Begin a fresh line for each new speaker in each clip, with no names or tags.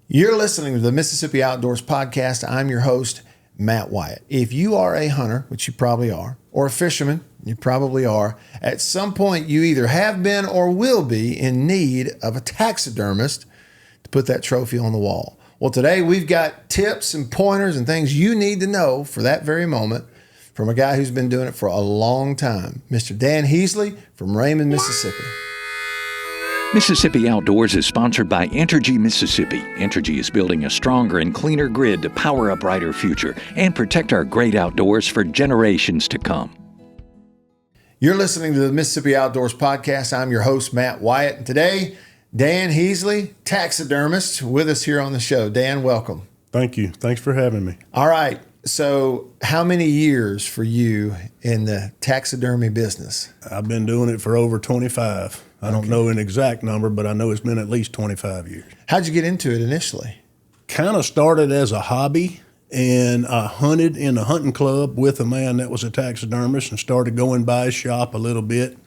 You're listening to the Mississippi Outdoors Podcast. I'm your host, Matt Wyatt. If you are a hunter, which you probably are, or a fisherman, you probably are, at some point you either have been or will be in need of a taxidermist to put that trophy on the wall. Well, today we've got tips and pointers and things you need to know for that very moment from a guy who's been doing it for a long time, Mr. Dan Heasley from Raymond, Mississippi.
Mississippi Outdoors is sponsored by Entergy Mississippi. Entergy is building a stronger and cleaner grid to power a brighter future and protect our great outdoors for generations to come.
You're listening to the Mississippi Outdoors Podcast. I'm your host, Matt Wyatt. And today, Dan Heasley, taxidermist, with us here on the show. Dan, welcome.
Thank you. Thanks for having me.
All right. So how many years for you in the taxidermy business?
I've been doing it for over 25. I don't know an exact number, but I know it's been at least 25 years.
How'd you get into it initially?
Kind of started as a hobby, and I hunted in a hunting club with a man that was a taxidermist and started going by his shop a little bit.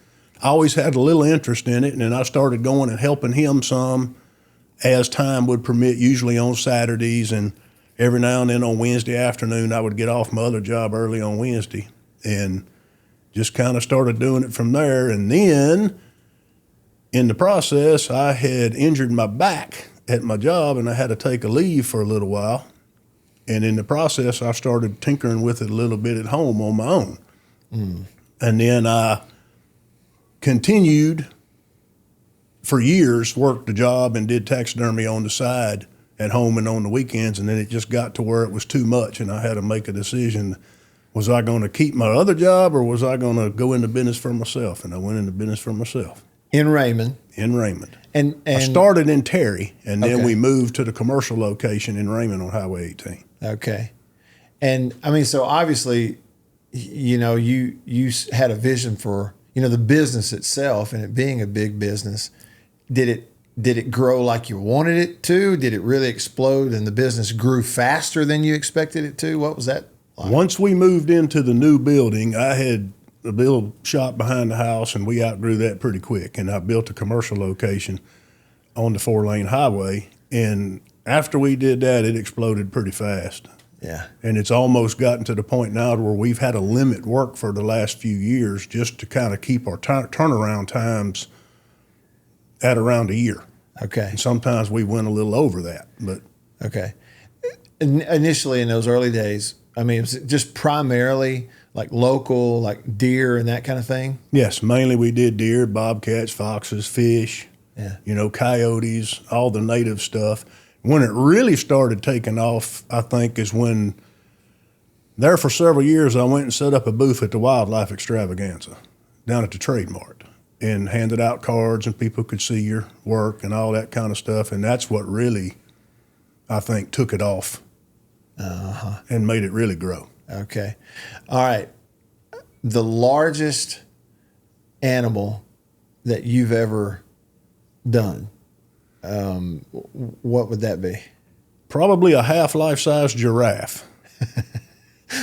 I always had a little interest in it, and then I started going and helping him some as time would permit, usually on Saturdays, and every now and then on Wednesday afternoon I would get off my other job early on Wednesday and just kind of started doing it from there. And then in the process, I had injured my back at my job, and I had to take a leave for a little while. And in the process, I started tinkering with it a little bit at home on my own. And then I continued for years, worked the job and did taxidermy on the side at home and on the weekends. And then it just got to where it was too much, and I had to make a decision. Was I going to keep my other job, or was I going to go into business for myself? And I went into business for myself.
In Raymond?
In Raymond.
And
I started in Terry, and then we moved to the commercial location in Raymond on Highway 18.
Okay. And I mean, so obviously, you know, you had a vision for, you know, the business itself and it being a big business. Did it grow like you wanted it to? Did it really explode and the business grew faster than you expected it to? What was that like? Once
we moved into the new building, I had a little shop behind the house, and we outgrew that pretty quick. And I built a commercial location on the 4-lane highway. And after we did that, it exploded pretty fast.
Yeah.
And it's almost gotten to the point now where we've had to limit work for the last few years just to kind of keep our turnaround times at around a year.
Okay.
And sometimes we went a little over that, but.
Okay. Initially in those early days, I mean, was it just primarily like local, like deer and that kind of thing?
Yes, mainly we did deer, bobcats, foxes, fish, you know, coyotes, all the native stuff. When it really started taking off, I think, is when there for several years I went and set up a booth at the Wildlife Extravaganza down at the Trade Mart and handed out cards, and people could see your work and all that kind of stuff. And that's what really, I think, took it off and made it really grow.
Okay. All right. The largest animal that you've ever done, what would that be?
Probably a half life-size giraffe.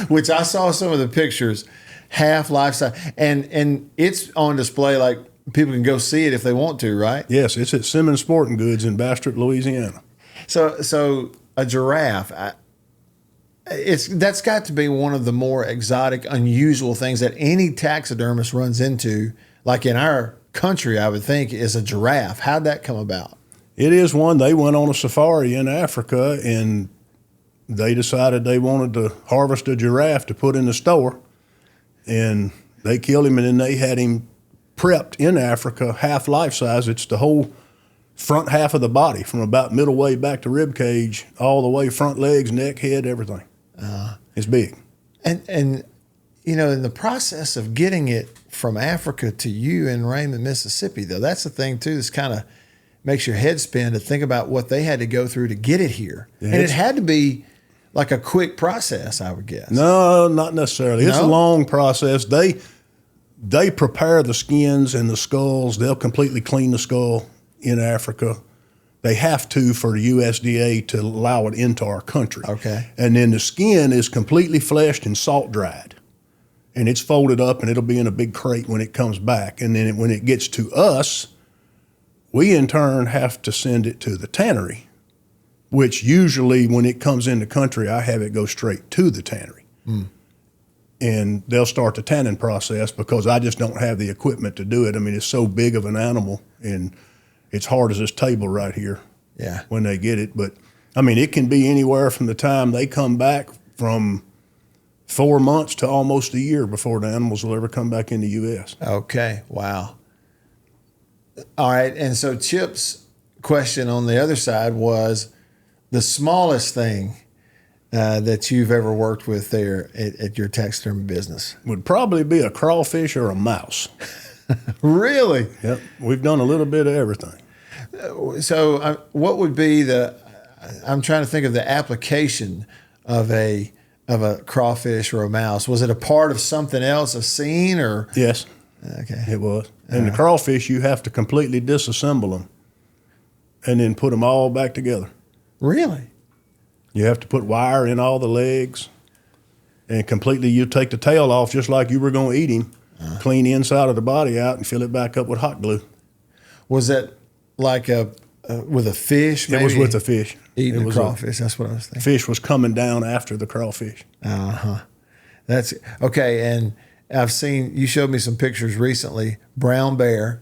Which I saw some of the pictures, half life-size. And it's on display, like people can go see it if they want to, right?
Yes, it's at Simmons Sporting Goods in Bastrop, Louisiana.
So a giraffe, that's got to be one of the more exotic, unusual things that any taxidermist runs into. Like in our country, I would think, is a giraffe. How'd that come about?
It is one. They went on a safari in Africa, and they decided they wanted to harvest a giraffe to put in the store. And they killed him, and then they had him prepped in Africa, half life size. It's the whole front half of the body, from about middle way back to rib cage, all the way front legs, neck, head, everything. It's big.
And you know, in the process of getting it from Africa to you in Raymond, Mississippi, though, that's the thing too. This kind of makes your head spin to think about what they had to go through to get it here. Yeah, and it had to be like a quick process, I would guess.
No, not necessarily. It's a long process. They prepare the skins and the skulls. They'll completely clean the skull in Africa. They have to for the USDA to allow it into our country.
Okay.
And then the skin is completely fleshed and salt dried. And it's folded up, and it'll be in a big crate when it comes back. And then when it gets to us, we in turn have to send it to the tannery which usually when it comes in the country, I have it go straight to the tannery. And they'll start the tanning process because I just don't have the equipment to do it. I mean, it's so big of an animal, and it's hard as this table right here when they get it. But, I mean, it can be anywhere from the time they come back from 4 months to almost a year before the animals will ever come back in the U.S.
Okay, wow. All right, and so Chip's question on the other side was the smallest thing that you've ever worked with there at your taxidermy business?
Would probably be a crawfish or a mouse.
Really?
Yep. We've done a little bit of everything.
So what would be I'm trying to think of the application of a crawfish or a mouse. Was it a part of something else, a scene, or?
Yes.
Okay.
It was. And the crawfish, you have to completely disassemble them and then put them all back together.
Really?
You have to put wire in all the legs, and completely you take the tail off just like you were going to eat him, clean the inside of the body out, and fill it back up with hot glue.
Was that like with a fish? Maybe?
It was with a fish.
Eating the crawfish, that's what I was thinking.
Fish was coming down after the crawfish.
That's okay. And I've seen, you showed me some pictures recently, brown bear.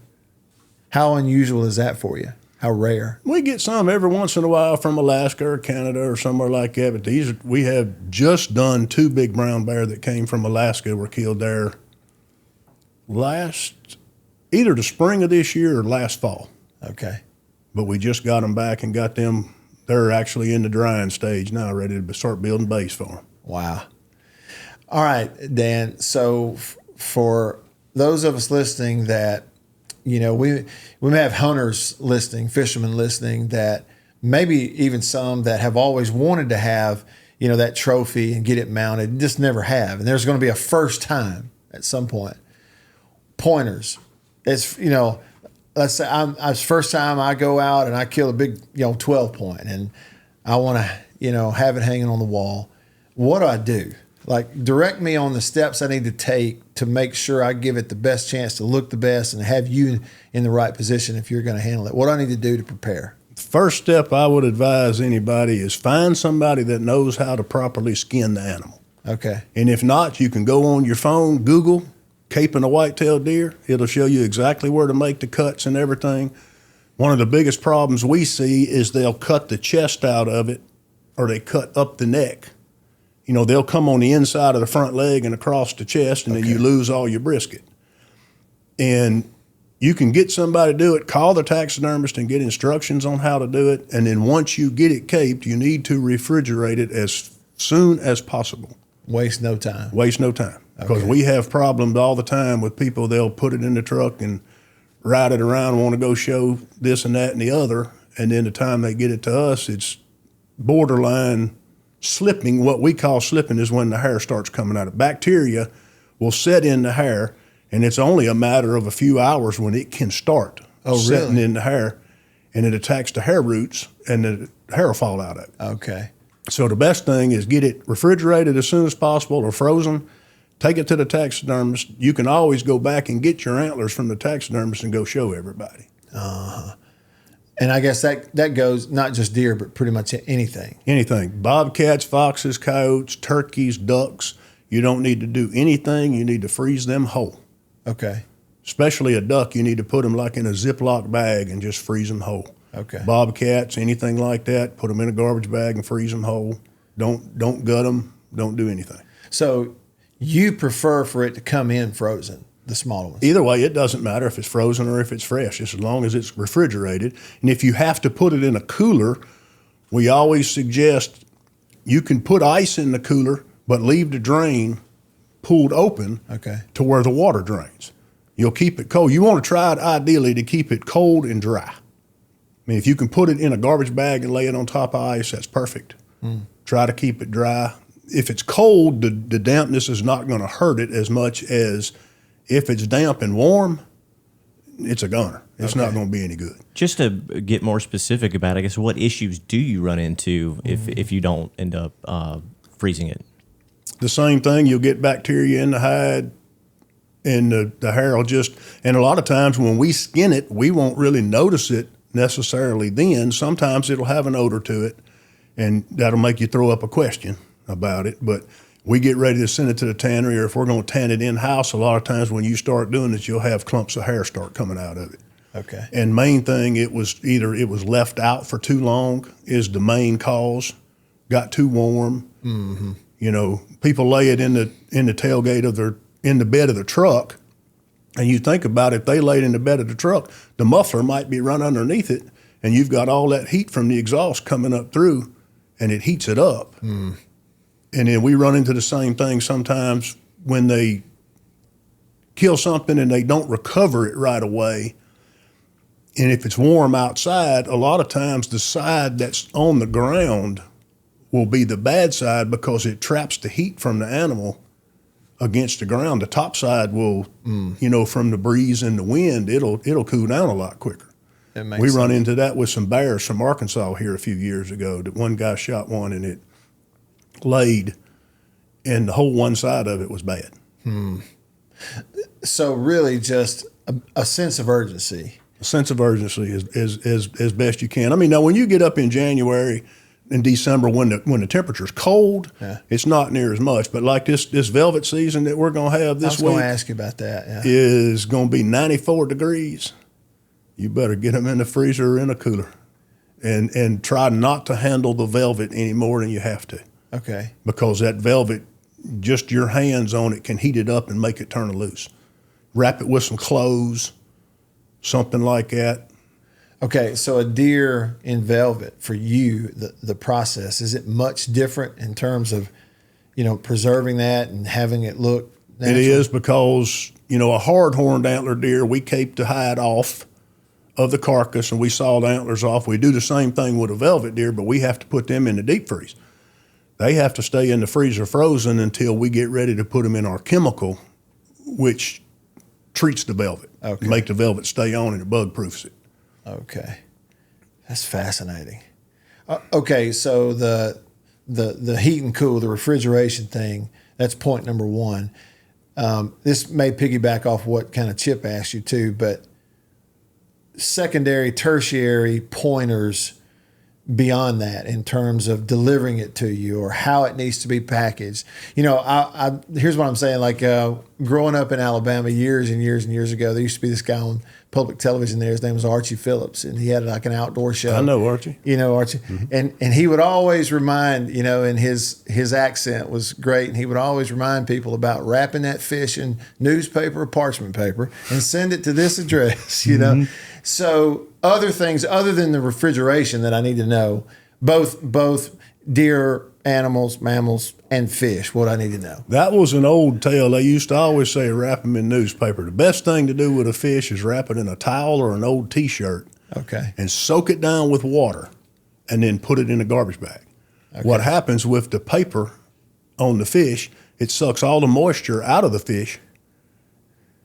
How unusual is that for you? How rare?
We get some every once in a while from Alaska or Canada or somewhere like that. But we have just done 2 big brown bear that came from Alaska, were killed there either the spring of this year or last fall.
Okay.
But we just got them back and got them. They're actually in the drying stage now, ready to start building base for them.
Wow. All right, Dan. So for those of us listening that, you know, we may have hunters listening, fishermen listening, that maybe even some that have always wanted to have, you know, that trophy and get it mounted, and just never have. And there's going to be a first time at some point. Pointers. It's, you know, let's say it's first time I go out and I kill a big, 12 point, and I want to, have it hanging on the wall. What do I do? Like, direct me on the steps I need to take to make sure I give it the best chance to look the best and have you in the right position if you're going to handle it. What do I need to do to prepare?
First step I would advise anybody is find somebody that knows how to properly skin the animal.
Okay.
And if not, you can go on your phone, Google caping a white-tailed deer. It'll show you exactly where to make the cuts and everything. One of the biggest problems we see is they'll cut the chest out of it, or they cut up the neck. They'll come on the inside of the front leg and across the chest, and then you lose all your brisket. And you can get somebody to do it, call the taxidermist and get instructions on how to do it. And then once you get it caped, you need to refrigerate it as soon as possible.
Waste no time.
Waste no time. Because we have problems all the time with people. They'll put it in the truck and ride it around, want to go show this and that and the other. And then the time they get it to us, it's borderline slipping. What we call slipping is when the hair starts coming out. Bacteria will set in the hair, and it's only a matter of a few hours when it can start setting in the hair, and it attacks the hair roots, and the hair will fall out of it.
Okay.
So the best thing is get it refrigerated as soon as possible or frozen. Take it to the taxidermist. You can always go back and get your antlers from the taxidermist and go show everybody.
And I guess that goes not just deer, but pretty much anything.
Anything. Bobcats, foxes, coyotes, turkeys, ducks. You don't need to do anything. You need to freeze them whole.
Okay.
Especially a duck, you need to put them like in a Ziploc bag and just freeze them whole.
Okay.
Bobcats, anything like that, put them in a garbage bag and freeze them whole. Don't gut them. Don't do anything.
So you prefer for it to come in frozen, the smaller ones?
Either way, it doesn't matter if it's frozen or if it's fresh, just as long as it's refrigerated. And if you have to put it in a cooler, we always suggest you can put ice in the cooler, but leave the drain pulled open to where the water drains. You'll keep it cold. You want to try it ideally to keep it cold and dry. I mean, if you can put it in a garbage bag and lay it on top of ice, that's perfect. Try to keep it dry. If it's cold, the dampness is not going to hurt it as much as if it's damp and warm, it's a gunner. It's not going to be any good.
Just to get more specific about it, I guess, what issues do you run into if you don't end up freezing it?
The same thing. You'll get bacteria in the hide, and the hair will just, and a lot of times when we skin it, we won't really notice it necessarily then. Sometimes it'll have an odor to it, and that'll make you throw up a question about it. But we get ready to send it to the tannery, or if we're going to tan it in-house, a lot of times when you start doing it, you'll have clumps of hair start coming out of it.
Okay.
And main thing, it was either it was left out for too long is the main cause. Got too warm. Mm-hmm. You know, people lay it in the tailgate of in the bed of the truck, and you think about it, if they laid in the bed of the truck, the muffler might be run underneath it, and you've got all that heat from the exhaust coming up through, and it heats it up. Mm. And then we run into the same thing sometimes when they kill something and they don't recover it right away. And if it's warm outside, a lot of times the side that's on the ground will be the bad side because it traps the heat from the animal against the ground. The top side will, you know, from the breeze and the wind, it'll cool down a lot quicker. We run into that with some bears from Arkansas here a few years ago. That one guy shot one and it laid, and the whole one side of it was bad.
So really just a sense of urgency.
A sense of urgency as best you can. I mean, now when you get up in January and December when the temperature's cold, it's not near as much. But like this velvet season that we're going to have this week.
I was going to ask you about that. Yeah.
Is going to be 94 degrees. You better get them in the freezer or in a cooler, and try not to handle the velvet any more than you have to.
Okay. Because
that velvet, just your hands on it can heat it up and make it turn loose. Wrap it with some clothes, something like that.
Okay, so a deer in velvet, for you, the process, is it much different in terms of, you know, preserving that and having it look natural?
It is, because, you know, a hard-horned antler deer, we cape the hide off of the carcass and we saw the antlers off. We do the same thing with a velvet deer, but we have to put them in the deep freeze. They have to stay in the freezer frozen until we get ready to put them in our chemical, which treats the velvet. Okay. Make the velvet stay on and it bug proofs it.
Okay. That's fascinating. Okay, so the heat and cool, the refrigeration thing, that's point number one. This may piggyback off what kind of Chip asked you too, but secondary, tertiary pointers beyond that in terms of delivering it to you or how it needs to be packaged. You know, I here's what I'm saying. Like growing up in Alabama years and years and years ago, there used to be this guy on public television there. His name was Archie Phillips, and he had like an outdoor show.
I know Archie.
You know Archie. Mm-hmm. And he would always remind, you know, and his accent was great, and he would always remind people about wrapping that fish in newspaper or parchment paper and send it to this address, you know. So other things other than the refrigeration that I need to know, both deer, animals, mammals, and fish, what I need to know.
That was an old tale. They used to always say wrap them in newspaper. The best thing to do with a fish is wrap it in a towel or an old T-shirt.
Okay.
And soak it down with water and then put it in a garbage bag. Okay. What happens with the paper on the fish, it sucks all the moisture out of the fish,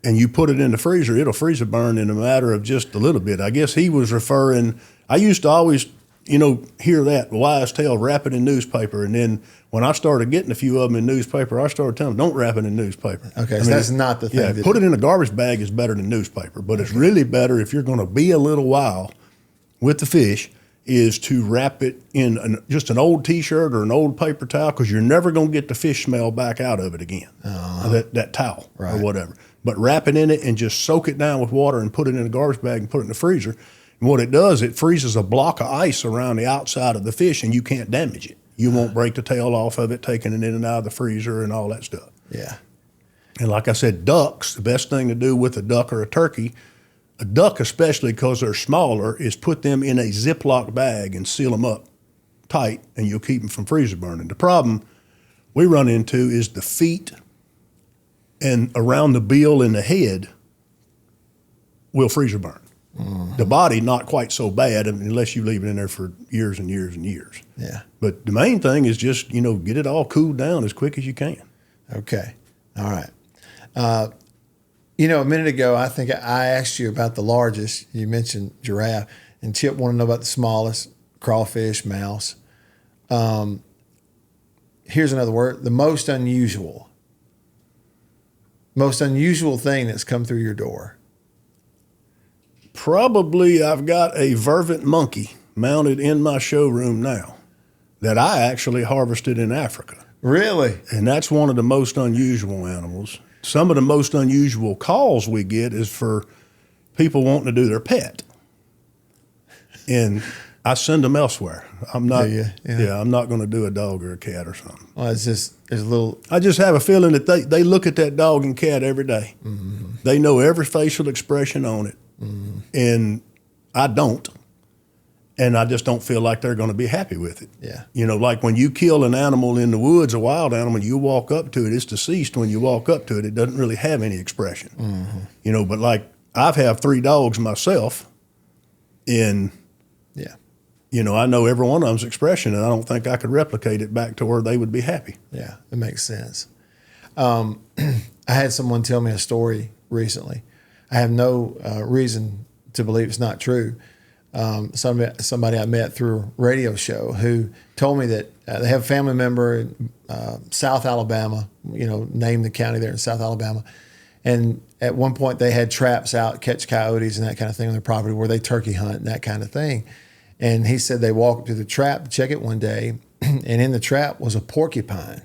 and you put it in the freezer, it'll freezer burn in a matter of just a little bit. I guess he was referring, I used to always, you know, hear that wise tale, wrap it in newspaper. And then when I started getting a few of them in newspaper, I started telling them, don't wrap it in newspaper.
Okay, so that's not the thing.
Yeah, put it in a garbage bag is better than newspaper. But it's really better if you're going to be a little while with the fish is to wrap it in just an old T-shirt or an old paper towel, because you're never going to get the fish smell back out of it again, that towel or whatever. But wrap it in it and just soak it down with water and put it in a garbage bag and put it in the freezer. And what it does, it freezes a block of ice around the outside of the fish, and you can't damage it. You won't break the tail off of it, taking it in and out of the freezer and all that stuff.
Yeah.
And like I said, ducks, the best thing to do with a duck or a turkey, a duck especially because they're smaller, is put them in a Ziploc bag and seal them up tight, and you'll keep them from freezer burning. The problem we run into is the feet and around the bill and the head will freezer burn. Mm-hmm. The body, not quite so bad unless you leave it in there for years and years and years.
Yeah.
But the main thing is just, you know, get it all cooled down as quick as you can.
Okay. All right. You know, a minute ago, I think I asked you about the largest. You mentioned giraffe, and Chip wanted to know about the smallest, crawfish, mouse. Here's another word, the most unusual thing that's come through your door. Probably
I've got a vervet monkey mounted in my showroom now that I actually harvested in Africa.
Really?
And that's one of the most unusual animals. Some of the most unusual calls we get is for people wanting to do their pet. And I send them elsewhere. I'm not. I'm not going to do a dog or a cat or something.
Well, it's just there's a little.
I just have a feeling that they look at that dog and cat every day. Mm-hmm. They know every facial expression on it, and I don't. And I just don't feel like they're going to be happy with it.
Yeah.
You know, like when you kill an animal in the woods, a wild animal, you walk up to it, it's deceased. When you walk up to it, it doesn't really have any expression. Mm-hmm. You know, but like I've had 3 dogs myself, and you know, I know every one of them's expression, and I don't think I could replicate it back to where they would be happy.
Yeah, it makes sense. I had someone tell me a story recently. I have no reason to believe it's not true. Somebody I met through a radio show who told me that they have a family member in South Alabama, you know, name the county there in South Alabama. And at one point they had traps out, catch coyotes and that kind of thing on their property where they turkey hunt and that kind of thing. And he said they walked up to the trap to check it one day, and in the trap was a porcupine.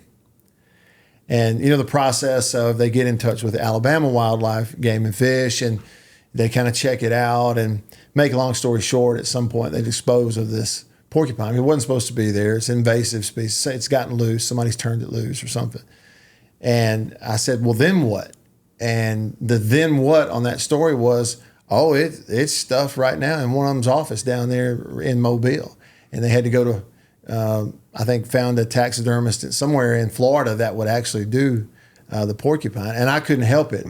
And, you know, the process of they get in touch with Alabama Wildlife, Game and Fish, and they kind of check it out. And make a long story short, at some point they dispose of this porcupine. It wasn't supposed to be there. It's an invasive species. It's gotten loose. Somebody's turned it loose or something. And I said, well, then what? And the then what on that story was, oh, it's stuffed right now in one of them's office down there in Mobile. And they had to go to, I think, found a taxidermist somewhere in Florida that would actually do the porcupine. And I couldn't help it.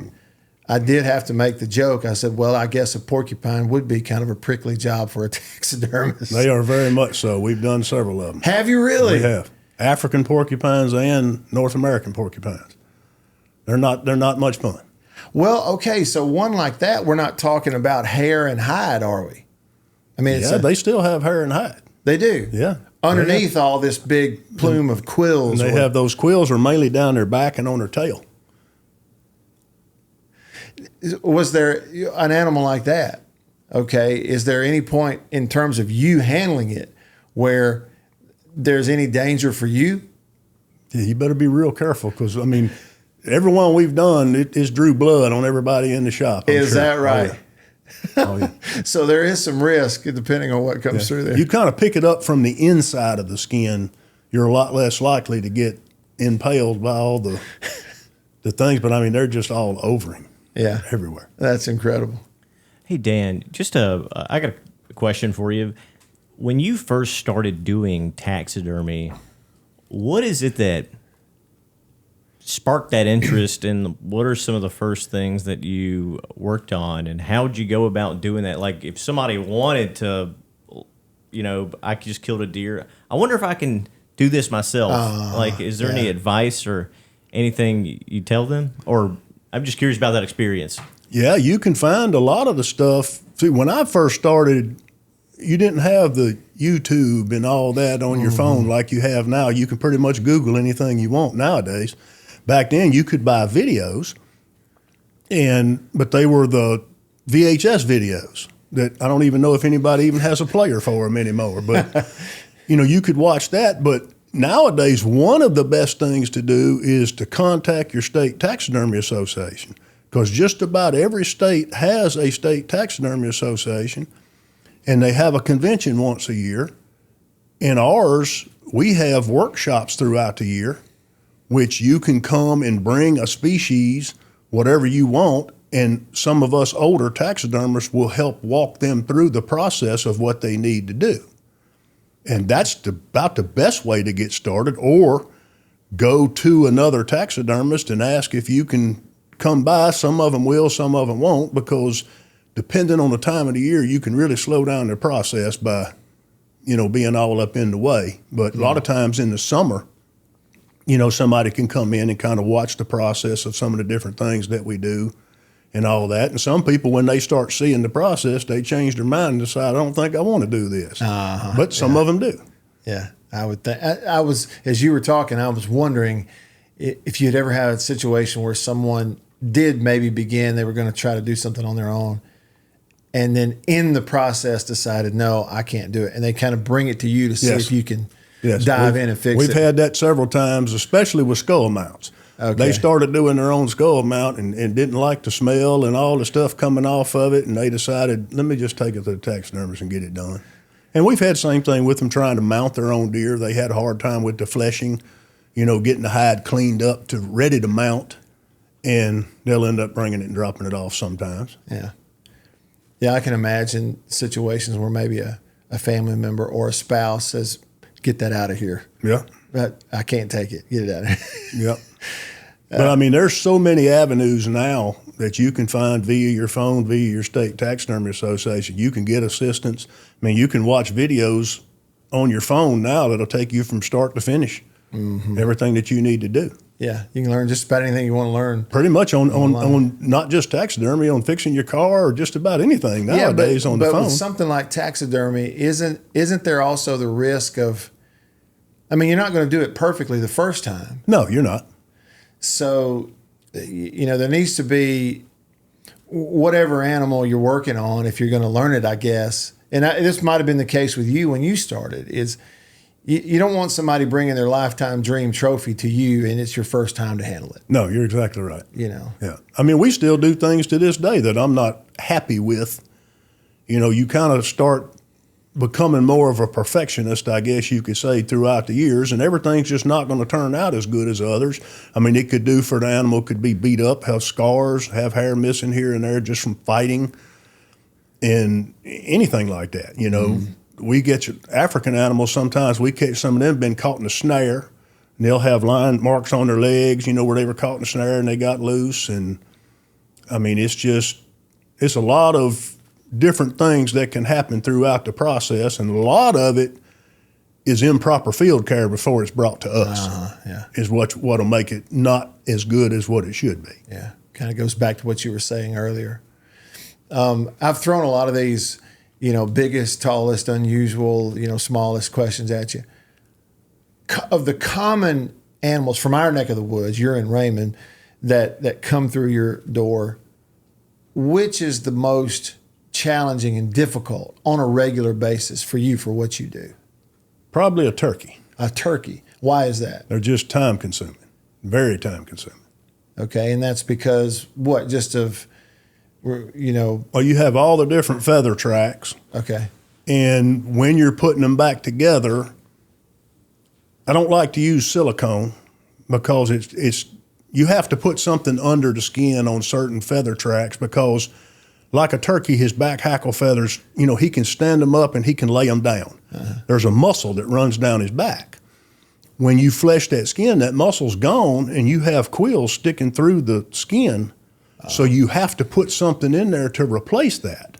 I did have to make the joke. I said, well, I guess a porcupine would be kind of a prickly job for a taxidermist.
They are very much so. We've done several of them.
Have you really?
We have. African porcupines and North American porcupines. They're not much fun.
Well, okay, so one like that, we're not talking about hair and hide, are we? I mean,
they still have hair and hide.
They do?
Yeah.
Underneath all this big plume of quills.
And they have those quills are mainly down their back and on their tail.
Was there an animal like that? Okay, is there any point in terms of you handling it where there's any danger for you?
Yeah, you better be real careful because, I mean, everyone we've done, it has drew blood on everybody in the shop.
Is that right?
Oh, yeah.
So there is some risk depending on what comes through there.
You kind of pick it up from the inside of the skin. You're a lot less likely to get impaled by all the things. But, I mean, they're just all over him.
Yeah.
Everywhere.
That's incredible.
Hey, Dan, I got a question for you. When you first started doing taxidermy, what is it that sparked that interest, and what are some of the first things that you worked on, and how did you go about doing that? Like, if somebody wanted to, you know, I just killed a deer, I wonder if I can do this myself. Like, is there any advice or anything you tell them? Or I'm just curious about that experience.
Yeah, you can find a lot of the stuff. See, when I first started, you didn't have the YouTube and all that on your phone like you have now. You can pretty much Google anything you want nowadays. Back then, you could buy videos, but they were the VHS videos that I don't even know if anybody even has a player for them anymore. But, you know, you could watch that. But nowadays, one of the best things to do is to contact your state taxidermy association, because just about every state has a state taxidermy association, and they have a convention once a year. In ours, we have workshops throughout the year, which you can come and bring a species, whatever you want, and some of us older taxidermists will help walk them through the process of what they need to do. And that's about the best way to get started, or go to another taxidermist and ask if you can come by. Some of them will, some of them won't, because depending on the time of the year, you can really slow down the process by, you know, being all up in the way. But a lot of times in the summer, you know, somebody can come in and kind of watch the process of some of the different things that we do and all that. And some people, when they start seeing the process, they change their mind and decide, I don't think I want to do this. But some of them do.
Yeah, I would think. I was, as you were talking, I was wondering if you'd ever had a situation where someone did maybe begin, they were going to try to do something on their own, and then in the process decided, no, I can't do it. And they kind of bring it to you to see if you can dive in and fix it.
We've had that several times, especially with skull mounts.
Okay.
They started doing their own skull mount and didn't like the smell and all the stuff coming off of it, and they decided, let me just take it to the taxidermist and get it done. And we've had the same thing with them trying to mount their own deer. They had a hard time with the fleshing, getting the hide cleaned up to ready to mount, and they'll end up bringing it and dropping it off sometimes.
Yeah. Yeah, I can imagine situations where maybe a family member or a spouse says, get that out of here.
Yeah.
But I can't take it. Get it out of here.
Yep. But there's so many avenues now that you can find via your phone, via your state taxidermy association. You can get assistance. You can watch videos on your phone now that'll take you from start to finish, everything that you need to do.
Yeah, you can learn just about anything you want to learn.
Pretty much on not just taxidermy, on fixing your car or just about anything nowadays on the phone.
But with something like taxidermy, isn't there also the risk of, you're not going to do it perfectly the first time.
No, you're not.
So, there needs to be whatever animal you're working on, if you're going to learn it, I guess. And this might have been the case with you when you started, is you don't want somebody bringing their lifetime dream trophy to you and it's your first time to handle it.
No, you're exactly right.
Yeah.
We still do things to this day that I'm not happy with. You kind of start becoming more of a perfectionist, I guess you could say, throughout the years, and everything's just not going to turn out as good as others. It could do for the animal, could be beat up, have scars, have hair missing here and there just from fighting, and anything like that. We get African animals, sometimes we catch some of them been caught in a snare, and they'll have line marks on their legs, where they were caught in a snare and they got loose. And it's a lot of different things that can happen throughout the process, and a lot of it is improper field care before it's brought to us. Is what'll make it not as good as what it should be.
Yeah, kind of goes back to what you were saying earlier. I've thrown a lot of these, biggest, tallest, unusual, smallest questions at you. Of the common animals from our neck of the woods, you're in Raymond, that come through your door, which is the most challenging and difficult on a regular basis for you for what you do?
Probably a turkey.
A turkey. Why is that?
They're just time consuming, very time consuming.
Okay, and that's because what? Just of,
Well, you have all the different feather tracks.
Okay.
And when you're putting them back together, I don't like to use silicone because it's you have to put something under the skin on certain feather tracks, because like a turkey, his back hackle feathers, he can stand them up and he can lay them down. There's a muscle that runs down his back. When you flesh that skin, that muscle's gone and you have quills sticking through the skin. So you have to put something in there to replace that.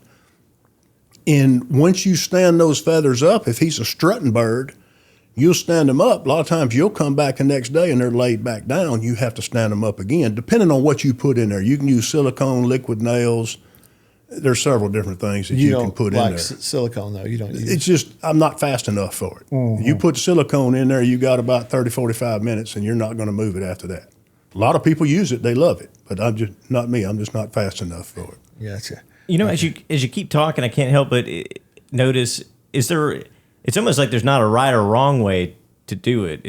And once you stand those feathers up, if he's a strutting bird, you'll stand them up. A lot of times you'll come back the next day and they're laid back down. You have to stand them up again, depending on what you put in there. You can use silicone, liquid nails. There's several different things that you can put in there.
Silicone, though. You don't use.
It's just, I'm not fast enough for it. You put silicone in there, you got about 30, 45 minutes, and you're not going to move it after that. A lot of people use it. They love it. But I'm just, not me. I'm just not fast enough for it.
Gotcha.
As you keep talking, I can't help but notice, it's almost like there's not a right or wrong way to do it.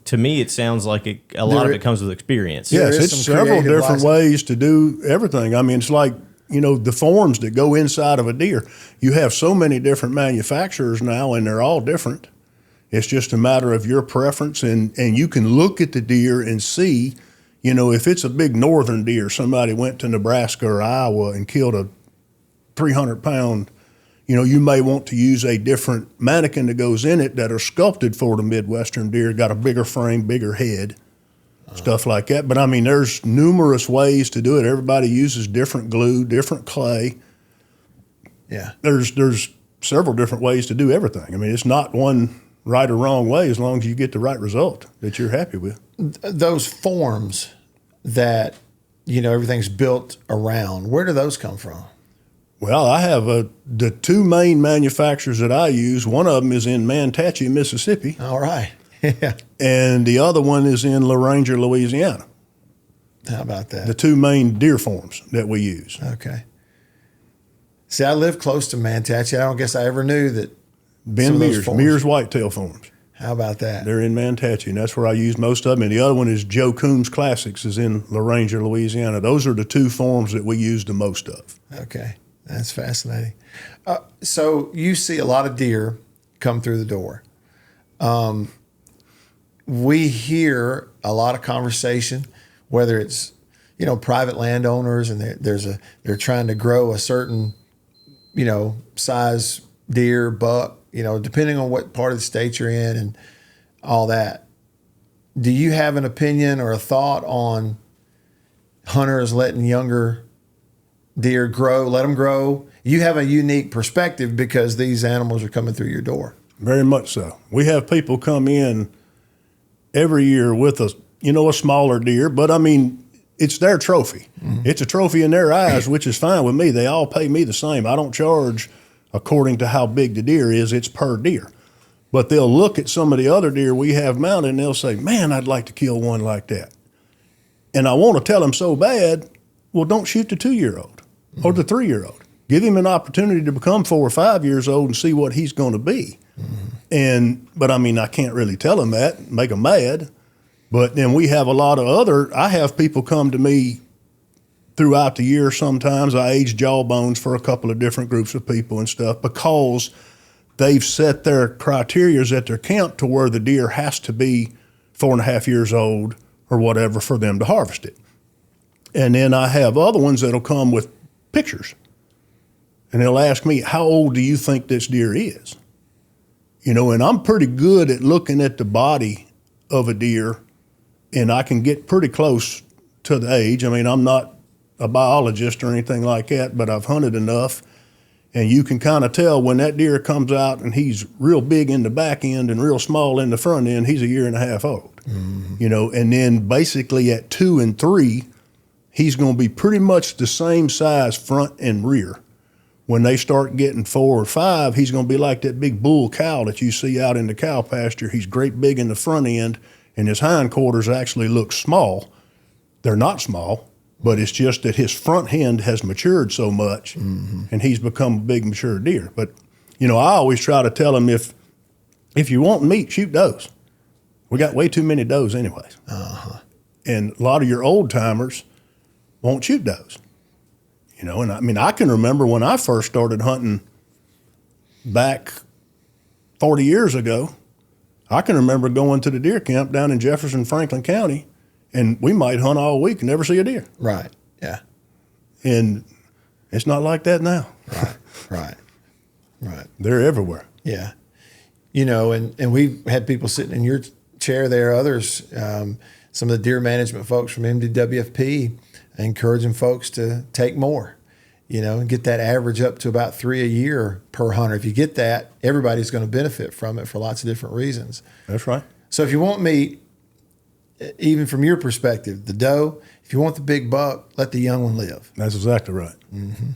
To me, it sounds like a lot of it comes with experience.
Yes, it's several different ways to do everything. It's like, the forms that go inside of a deer. You have so many different manufacturers now, and they're all different. It's just a matter of your preference, and you can look at the deer and see, if it's a big northern deer, somebody went to Nebraska or Iowa and killed a 300-pound, you may want to use a different mannequin that goes in it that are sculpted for the Midwestern deer, got a bigger frame, bigger head, stuff like that. But there's numerous ways to do it. Everybody uses different glue, different clay.
Yeah.
There's several different ways to do everything. It's not one right or wrong way, as long as you get the right result that you're happy with.
Those forms that, everything's built around, where do those come from?
Well, I have the two main manufacturers that I use. One of them is in Manatee, Mississippi.
All right. Yeah.
And the other one is in La Ranger, Louisiana.
How about that?
The two main deer forms that we use.
Okay. See, I live close to Manatee. I don't guess I ever knew that
Ben Mears whitetail forms.
How about that?
They're in Manatee, and that's where I use most of them. And the other one is Joe Coombs Classics, is in La Ranger, Louisiana. Those are the two forms that we use the most of.
Okay, that's fascinating. So you see a lot of deer come through the door. We hear a lot of conversation, whether it's private landowners and they're trying to grow a certain size deer, buck, depending on what part of the state you're in and all that. Do you have an opinion or a thought on hunters letting younger deer grow, let them grow? You have a unique perspective because these animals are coming through your door.
Very much so. We have people come in every year with a smaller deer, but I mean, it's their trophy. Mm-hmm. It's a trophy in their eyes, which is fine with me. They all pay me the same. I don't charge according to how big the deer is. It's per deer. But they'll look at some of the other deer we have mounted and they'll say, man, I'd like to kill one like that. And I want to tell them so bad, well, don't shoot the 2-year-old or the 3-year-old. Give him an opportunity to become 4 or 5 years old and see what he's going to be. Mm-hmm. But I mean, I can't really tell them that, make them mad. But then we have a lot of I have people come to me throughout the year. Sometimes I age jawbones for a couple of different groups of people and stuff because they've set their criterias at their camp to where the deer has to be 4.5 years old or whatever for them to harvest it. And then I have other ones that'll come with pictures. And they'll ask me, how old do you think this deer is? And I'm pretty good at looking at the body of a deer, and I can get pretty close to the age. I mean, I'm not a biologist or anything like that, but I've hunted enough, and you can kind of tell when that deer comes out and he's real big in the back end and real small in the front end, he's 1.5 years old. Mm-hmm. And then basically at 2 and 3, he's going to be pretty much the same size front and rear. When they start getting 4 or 5, he's going to be like that big bull cow that you see out in the cow pasture. He's great big in the front end, and his hindquarters actually look small. They're not small, but it's just that his front end has matured so much, mm-hmm. and he's become a big mature deer. But, I always try to tell them if you want meat, shoot does. We got way too many does anyways. Uh-huh. And a lot of your old timers won't shoot does. And I mean, I can remember when I first started hunting back 40 years ago, I can remember going to the deer camp down in Jefferson, Franklin County, and we might hunt all week and never see a deer.
Right, yeah.
And it's not like that now.
Right.
They're everywhere.
Yeah. And we've had people sitting in your chair there, others, some of the deer management folks from MDWFP, encouraging folks to take more, and get that average up to about 3 a year per hunter. If you get that, everybody's going to benefit from it for lots of different reasons.
That's right.
So if you want meat, even from your perspective, the doe, if you want the big buck, let the young one live.
That's exactly right.
Mm-hmm.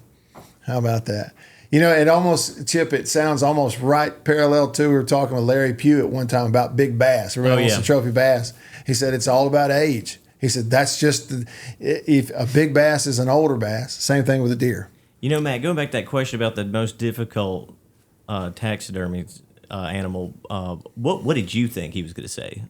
How about that? It almost, Chip, it sounds almost right parallel to, we were talking with Larry Pugh at one time about big bass. Everybody wants the trophy bass. He said it's all about age. He said that's just if a big bass is an older bass, same thing with a deer.
Matt, going back to that question about the most difficult taxidermy animal, what did you think he was going to say?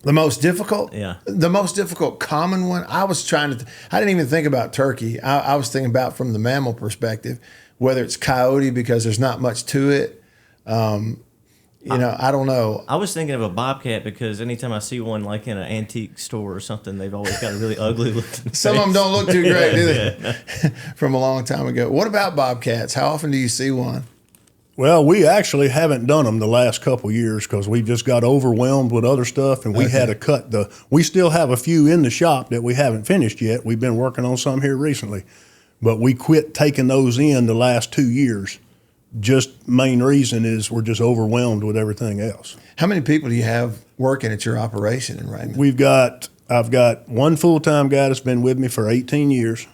The most difficult?
Yeah.
The most difficult common one, I didn't even think about turkey. I was thinking about from the mammal perspective, whether it's coyote because there's not much to it. I don't know.
I was thinking of a bobcat because anytime I see one like in an antique store or something, they've always got a really ugly looking face.
Some of them don't look too great, do they? From a long time ago. What about bobcats? How often do you see one?
Well, we actually haven't done them the last couple of years because we just got overwhelmed with other stuff, and we had to cut we still have a few in the shop that we haven't finished yet. We've been working on some here recently, but we quit taking those in the last 2 years. Just main reason is we're just overwhelmed with everything else.
How many people do you have working at your operation in Raymond?
I've got one full-time guy that's been with me for 18 years,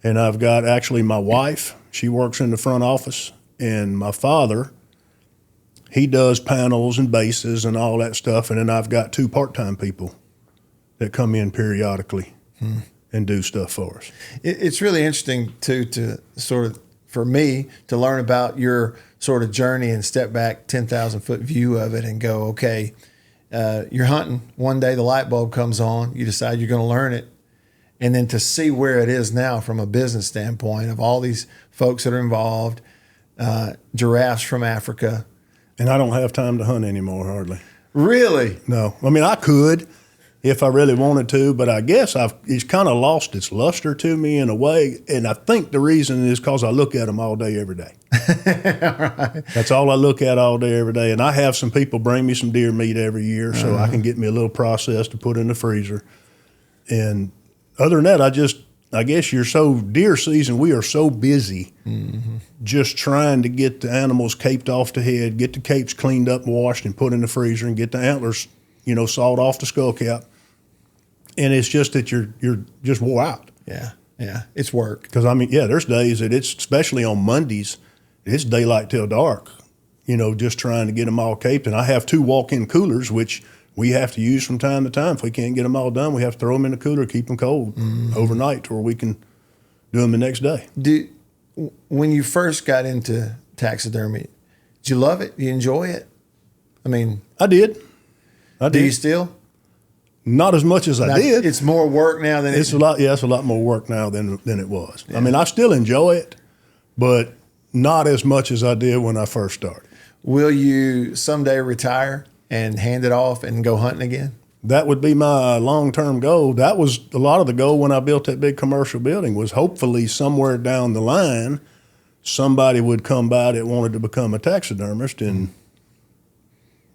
and I've got actually my wife. She works in the front office, and my father, he does panels and bases and all that stuff, and then I've got 2 part-time people that come in periodically and do stuff for us.
It's really interesting, too, to sort of, for me, to learn about your sort of journey and step back 10,000 foot view of it and go, okay, you're hunting. One day the light bulb comes on. You decide you're going to learn it. And then to see where it is now from a business standpoint of all these folks that are involved, giraffes from Africa.
And I don't have time to hunt anymore, hardly.
Really?
No. I mean, I could if I really wanted to, but I guess it's kind of lost its luster to me in a way. And I think the reason is because I look at them all day, every day.
Right.
That's all I look at all day, every day. And I have some people bring me some deer meat every year so I can get me a little processed to put in the freezer. And other than that, I guess deer season, we are so busy just trying to get the animals caped off the head, get the capes cleaned up, washed, and put in the freezer, and get the antlers, sawed off the skull cap. And it's just that you're just wore out.
Yeah, it's work.
Because, there's days that it's, especially on Mondays, it's daylight till dark, just trying to get them all caped. And I have 2 walk-in coolers, which we have to use from time to time. If we can't get them all done, we have to throw them in the cooler, keep them cold overnight to where we can do them the next day.
When you first got into taxidermy, did you love it? Did you enjoy it?
I did.
Do you still?
Not as much as I did.
It's more work now than
it's a lot. Yeah, it's a lot more work now than it was. Yeah. I still enjoy it, but not as much as I did when I first started.
Will you someday retire and hand it off and go hunting again?
That would be my long-term goal. That was a lot of the goal when I built that big commercial building, was hopefully somewhere down the line, somebody would come by that wanted to become a taxidermist, and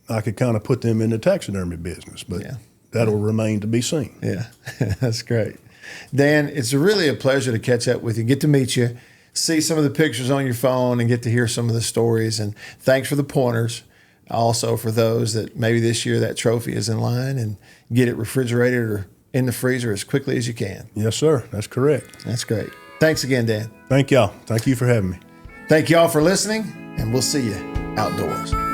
I could kind of put them in the taxidermy business. But that'll remain to be seen.
Yeah, that's great. Dan, it's really a pleasure to catch up with you, get to meet you, see some of the pictures on your phone, and get to hear some of the stories. And thanks for the pointers. Also, for those that maybe this year that trophy is in line, and get it refrigerated or in the freezer as quickly as you can.
Yes, sir. That's correct.
That's great. Thanks again, Dan.
Thank y'all. Thank you for having me.
Thank y'all for listening, and we'll see you outdoors.